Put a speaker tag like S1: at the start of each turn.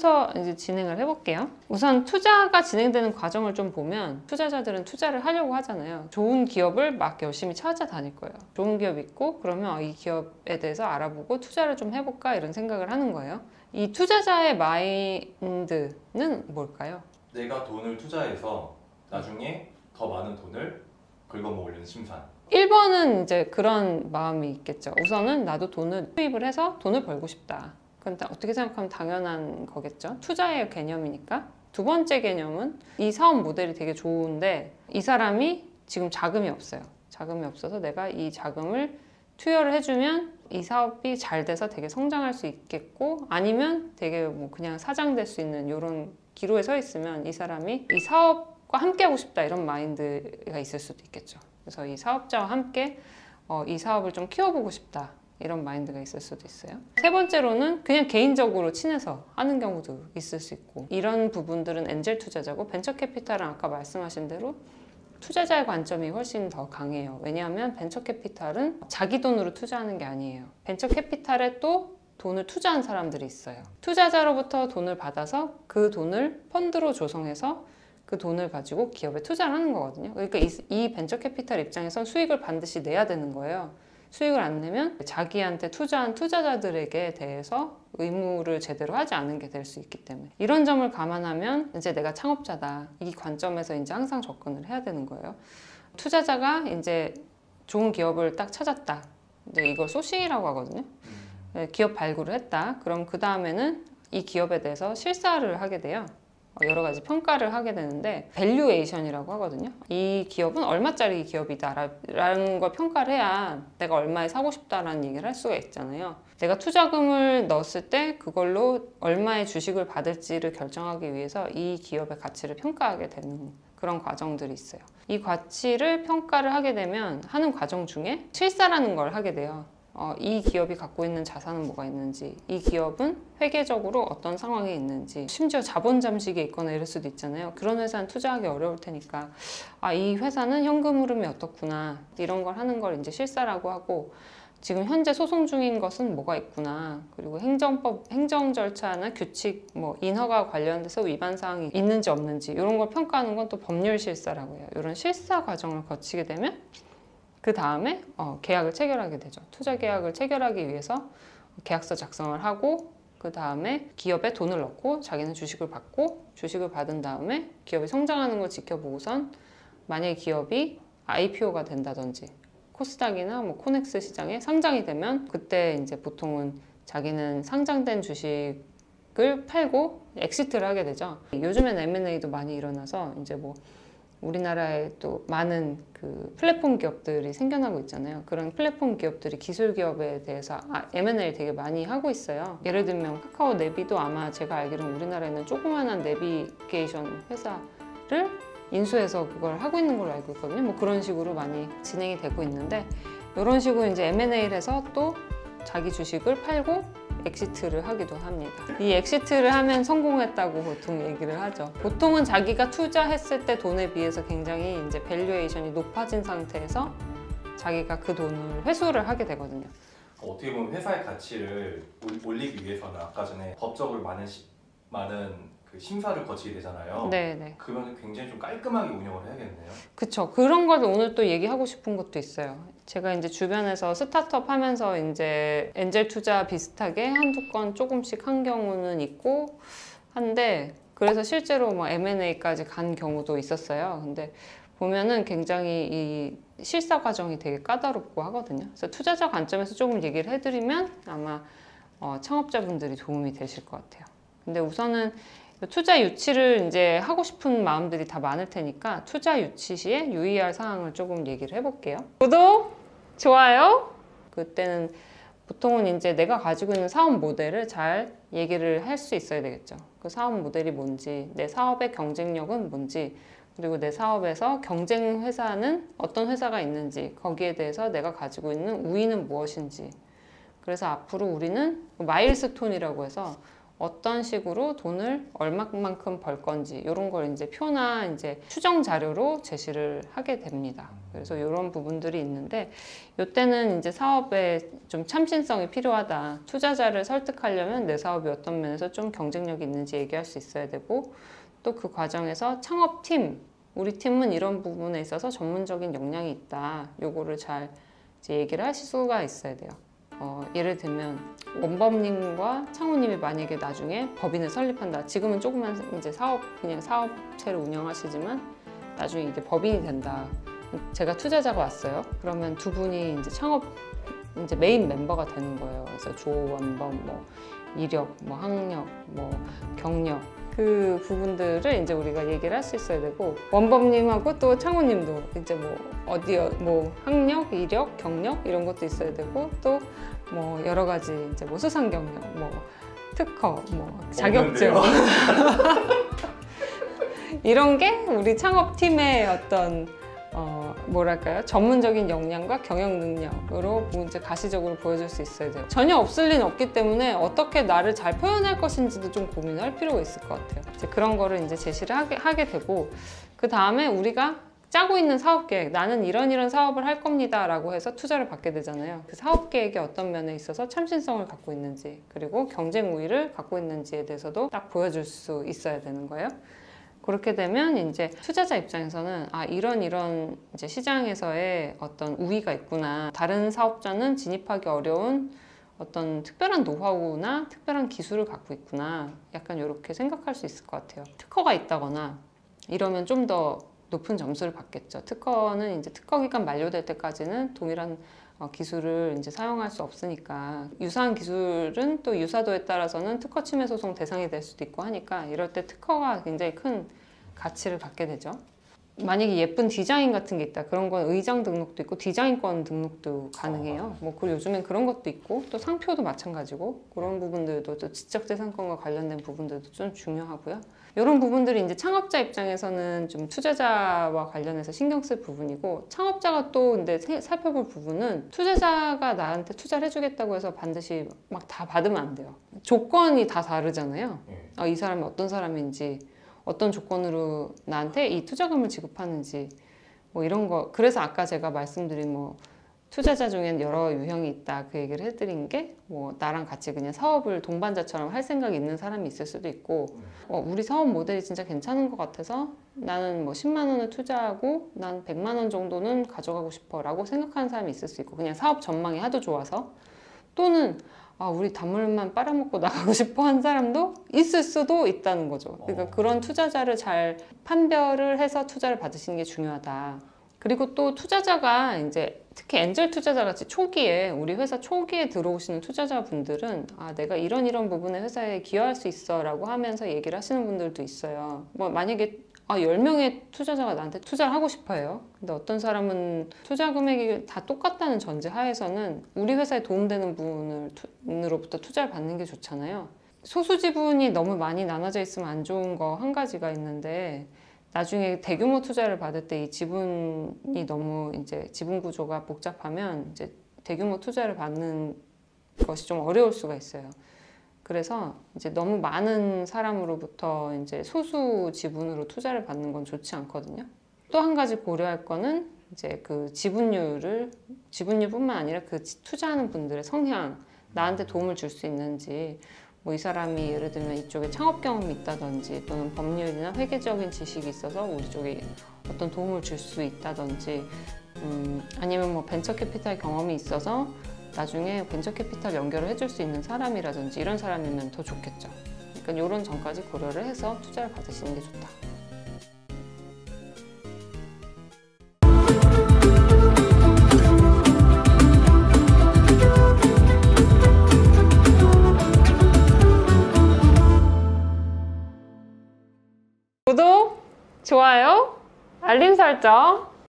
S1: 순서 이제 진행을 해볼게요. 우선 투자가 진행되는 과정을 좀 보면 투자자들은 투자를 하려고 하잖아요. 좋은 기업을 막 열심히 찾아다닐 거예요. 좋은 기업 있고 그러면 이 기업에 대해서 알아보고 투자를 좀 해볼까 이런 생각을 하는 거예요. 이 투자자의 마인드는 뭘까요?
S2: 내가 돈을 투자해서 나중에 더 많은 돈을 긁어모으려는 심산.
S1: 1번은 이제 그런 마음이 있겠죠. 우선은 나도 돈을 투입을 해서 돈을 벌고 싶다. 그건 어떻게 생각하면 당연한 거겠죠. 투자의 개념이니까. 두 번째 개념은 이 사업 모델이 되게 좋은데 이 사람이 지금 자금이 없어요. 자금이 없어서 내가 이 자금을 투여를 해주면 이 사업이 잘 돼서 되게 성장할 수 있겠고 아니면 되게 뭐 그냥 사장될 수 있는 이런 기로에 서 있으면 이 사람이 이 사업과 함께 하고 싶다 이런 마인드가 있을 수도 있겠죠. 그래서 이 사업자와 함께 이 사업을 좀 키워보고 싶다 이런 마인드가 있을 수도 있어요. 세 번째로는 그냥 개인적으로 친해서 하는 경우도 있을 수 있고 이런 부분들은 엔젤 투자자고 벤처 캐피탈은 아까 말씀하신 대로 투자자의 관점이 훨씬 더 강해요. 왜냐하면 벤처 캐피탈은 자기 돈으로 투자하는 게 아니에요. 벤처 캐피탈에 또 돈을 투자한 사람들이 있어요. 투자자로부터 돈을 받아서 그 돈을 펀드로 조성해서 그 돈을 가지고 기업에 투자를 하는 거거든요. 그러니까 이 벤처 캐피탈 입장에선 수익을 반드시 내야 되는 거예요. 수익을 안 내면 자기한테 투자한 투자자들에게 대해서 의무를 제대로 하지 않은 게 될 수 있기 때문에 이런 점을 감안하면 이제 내가 창업자다 이 관점에서 이제 항상 접근을 해야 되는 거예요. 투자자가 이제 좋은 기업을 딱 찾았다. 이제 이걸 소싱이라고 하거든요. 기업 발굴을 했다. 그럼 그 다음에는 이 기업에 대해서 실사를 하게 돼요. 여러 가지 평가를 하게 되는데 밸류에이션이라고 하거든요. 이 기업은 얼마짜리 기업이다 라는 걸 평가를 해야 내가 얼마에 사고 싶다라는 얘기를 할 수가 있잖아요. 내가 투자금을 넣었을 때 그걸로 얼마의 주식을 받을지를 결정하기 위해서 이 기업의 가치를 평가하게 되는 그런 과정들이 있어요. 이 가치를 평가를 하게 되면 하는 과정 중에 실사라는 걸 하게 돼요. 이 기업이 갖고 있는 자산은 뭐가 있는지, 이 기업은 회계적으로 어떤 상황에 있는지, 심지어 자본 잠식에 있거나 이럴 수도 있잖아요. 그런 회사는 투자하기 어려울 테니까 이 회사는 현금 흐름이 어떻구나 이런 걸 하는 걸 이제 실사라고 하고 지금 현재 소송 중인 것은 뭐가 있구나 그리고 행정 절차나 규칙, 뭐 인허가 관련돼서 위반 사항이 있는지 없는지 이런 걸 평가하는 건 또 법률 실사라고 해요. 이런 실사 과정을 거치게 되면 그 다음에 계약을 체결하게 되죠. 투자 계약을 체결하기 위해서 계약서 작성을 하고 그 다음에 기업에 돈을 넣고 자기는 주식을 받고 주식을 받은 다음에 기업이 성장하는 걸 지켜보고선 만약에 기업이 IPO가 된다든지 코스닥이나 뭐 코넥스 시장에 상장이 되면 그때 이제 보통은 자기는 상장된 주식을 팔고 엑시트를 하게 되죠. 요즘엔 M&A도 많이 일어나서 이제 뭐 우리나라에 또 많은 그 플랫폼 기업들이 생겨나고 있잖아요. 그런 플랫폼 기업들이 기술 기업에 대해서 M&A를 되게 많이 하고 있어요. 예를 들면 카카오 내비도 아마 제가 알기로는 우리나라에는 조그만한 내비게이션 회사를 인수해서 그걸 하고 있는 걸로 알고 있거든요. 뭐 그런 식으로 많이 진행이 되고 있는데 이런 식으로 이제 M&A를 해서 또 자기 주식을 팔고 엑시트를 하기도 합니다. 이 엑시트를 하면 성공했다고 보통 얘기를 하죠. 보통은 자기가 투자했을 때 돈에 비해서 굉장히 이제 밸류에이션이 높아진 상태에서 자기가 그 돈을 회수를 하게 되거든요.
S2: 어떻게 보면 회사의 가치를 올리기 위해서는 아까 전에 법적으로 많은 그 심사를 거치게 되잖아요.
S1: 네네.
S2: 그러면 굉장히 좀 깔끔하게 운영을 해야겠네요.
S1: 그쵸. 그런 걸 오늘 또 얘기하고 싶은 것도 있어요. 제가 이제 주변에서 스타트업 하면서 이제 엔젤 투자 비슷하게 한두 건 조금씩 한 경우는 있고 한데 그래서 실제로 뭐 M&A까지 간 경우도 있었어요. 근데 보면은 굉장히 이 실사 과정이 되게 까다롭고 하거든요. 그래서 투자자 관점에서 조금 얘기를 해드리면 아마 창업자분들이 도움이 되실 것 같아요. 근데 우선은 투자 유치를 이제 하고 싶은 마음들이 다 많을 테니까 투자 유치 시에 유의할 사항을 조금 얘기를 해볼게요. 구독, 좋아요. 그때는 보통은 이제 내가 가지고 있는 사업 모델을 잘 얘기를 할 수 있어야 되겠죠. 그 사업 모델이 뭔지, 내 사업의 경쟁력은 뭔지, 그리고 내 사업에서 경쟁 회사는 어떤 회사가 있는지, 거기에 대해서 내가 가지고 있는 우위는 무엇인지. 그래서 앞으로 우리는 마일스톤이라고 해서 어떤 식으로 돈을 얼마만큼 벌 건지 이런 걸 이제 표나 이제 추정 자료로 제시를 하게 됩니다. 그래서 이런 부분들이 있는데 이때는 이제 사업에 좀 참신성이 필요하다. 투자자를 설득하려면 내 사업이 어떤 면에서 좀 경쟁력이 있는지 얘기할 수 있어야 되고 또 그 과정에서 창업팀, 우리 팀은 이런 부분에 있어서 전문적인 역량이 있다. 요거를 잘 이제 얘기를 하실 수가 있어야 돼요. 예를 들면 원범님과 창호님이 만약에 나중에 법인을 설립한다. 지금은 조그만 이제 그냥 사업체를 운영하시지만 나중에 이게 법인이 된다. 제가 투자자가 왔어요. 그러면 두 분이 이제 창업 이제 메인 멤버가 되는 거예요. 그래서 조원범, 뭐 이력, 뭐 학력, 뭐 경력 그 부분들을 이제 우리가 얘기를 할 수 있어야 되고 원범님하고 또 창호님도 이제 뭐 어디요, 뭐 학력, 이력, 경력 이런 것도 있어야 되고 또 뭐 여러 가지 이제 뭐 수상 경력, 뭐 특허, 뭐 자격증 이런 게 우리 창업팀의 어떤 뭐랄까요? 전문적인 역량과 경영 능력으로 이제 가시적으로 보여줄 수 있어야 돼요. 전혀 없을 리는 없기 때문에 어떻게 나를 잘 표현할 것인지도 좀 고민할 필요가 있을 것 같아요. 이제 그런 거를 이제 제시를 하게 되고 그 다음에 우리가 짜고 있는 사업 계획, 나는 이런 사업을 할 겁니다 라고 해서 투자를 받게 되잖아요. 그 사업 계획이 어떤 면에 있어서 참신성을 갖고 있는지 그리고 경쟁 우위를 갖고 있는지에 대해서도 딱 보여줄 수 있어야 되는 거예요. 그렇게 되면 이제 투자자 입장에서는 이런 이제 시장에서의 어떤 우위가 있구나. 다른 사업자는 진입하기 어려운 어떤 특별한 노하우나 특별한 기술을 갖고 있구나. 약간 이렇게 생각할 수 있을 것 같아요. 특허가 있다거나 이러면 좀 더 높은 점수를 받겠죠. 특허는 이제 특허 기간 만료될 때까지는 동일한 기술을 이제 사용할 수 없으니까 유사한 기술은 또 유사도에 따라서는 특허 침해 소송 대상이 될 수도 있고 하니까 이럴 때 특허가 굉장히 큰 가치를 갖게 되죠. 만약에 예쁜 디자인 같은 게 있다. 그런 건 의장 등록도 있고 디자인권 등록도 가능해요. 뭐 그리고 요즘엔 그런 것도 있고 또 상표도 마찬가지고 그런 부분들도 또 지적재산권과 관련된 부분들도 좀 중요하고요. 이런 부분들이 이제 창업자 입장에서는 좀 투자자와 관련해서 신경 쓸 부분이고 창업자가 또 근데 살펴볼 부분은 투자자가 나한테 투자를 해주겠다고 해서 반드시 막 다 받으면 안 돼요. 조건이 다 다르잖아요. 이 사람이 어떤 사람인지 어떤 조건으로 나한테 이 투자금을 지급하는지 뭐 이런 거. 그래서 아까 제가 말씀드린 뭐 투자자 중엔 여러 유형이 있다 그 얘기를 해드린 게 뭐 나랑 같이 그냥 사업을 동반자처럼 할 생각이 있는 사람이 있을 수도 있고 우리 사업 모델이 진짜 괜찮은 것 같아서 나는 뭐 10만 원을 투자하고 난 100만 원 정도는 가져가고 싶어 라고 생각하는 사람이 있을 수 있고 그냥 사업 전망이 하도 좋아서 또는 우리 단물만 빨아먹고 나가고 싶어 한 사람도 있을 수도 있다는 거죠. 그러니까 그런 투자자를 잘 판별을 해서 투자를 받으시는 게 중요하다. 그리고 또 투자자가 이제 특히 엔젤 투자자 같이 초기에 우리 회사 초기에 들어오시는 투자자분들은 내가 이런 부분에 회사에 기여할 수 있어 라고 하면서 얘기를 하시는 분들도 있어요. 뭐 만약에 10명의 투자자가 나한테 투자를 하고 싶어 해요. 근데 어떤 사람은 투자 금액이 다 똑같다는 전제 하에서는 우리 회사에 도움되는 부분으로부터 투자를 받는 게 좋잖아요. 소수 지분이 너무 많이 나눠져 있으면 안 좋은 거 한 가지가 있는데 나중에 대규모 투자를 받을 때 이 지분이 너무 이제 지분 구조가 복잡하면 이제 대규모 투자를 받는 것이 좀 어려울 수가 있어요. 그래서 이제 너무 많은 사람으로부터 이제 소수 지분으로 투자를 받는 건 좋지 않거든요. 또 한 가지 고려할 거는 이제 그 지분율뿐만 아니라 그 투자하는 분들의 성향, 나한테 도움을 줄 수 있는지, 뭐 이 사람이 예를 들면 이쪽에 창업 경험이 있다든지 또는 법률이나 회계적인 지식이 있어서 우리 쪽에 어떤 도움을 줄 수 있다든지 아니면 뭐 벤처 캐피탈 경험이 있어서 나중에 벤처 캐피탈 연결을 해줄 수 있는 사람이라든지 이런 사람이면 더 좋겠죠. 그러니까 이런 점까지 고려를 해서 투자를 받으시는 게 좋다. 구독, 좋아요, 알림 설정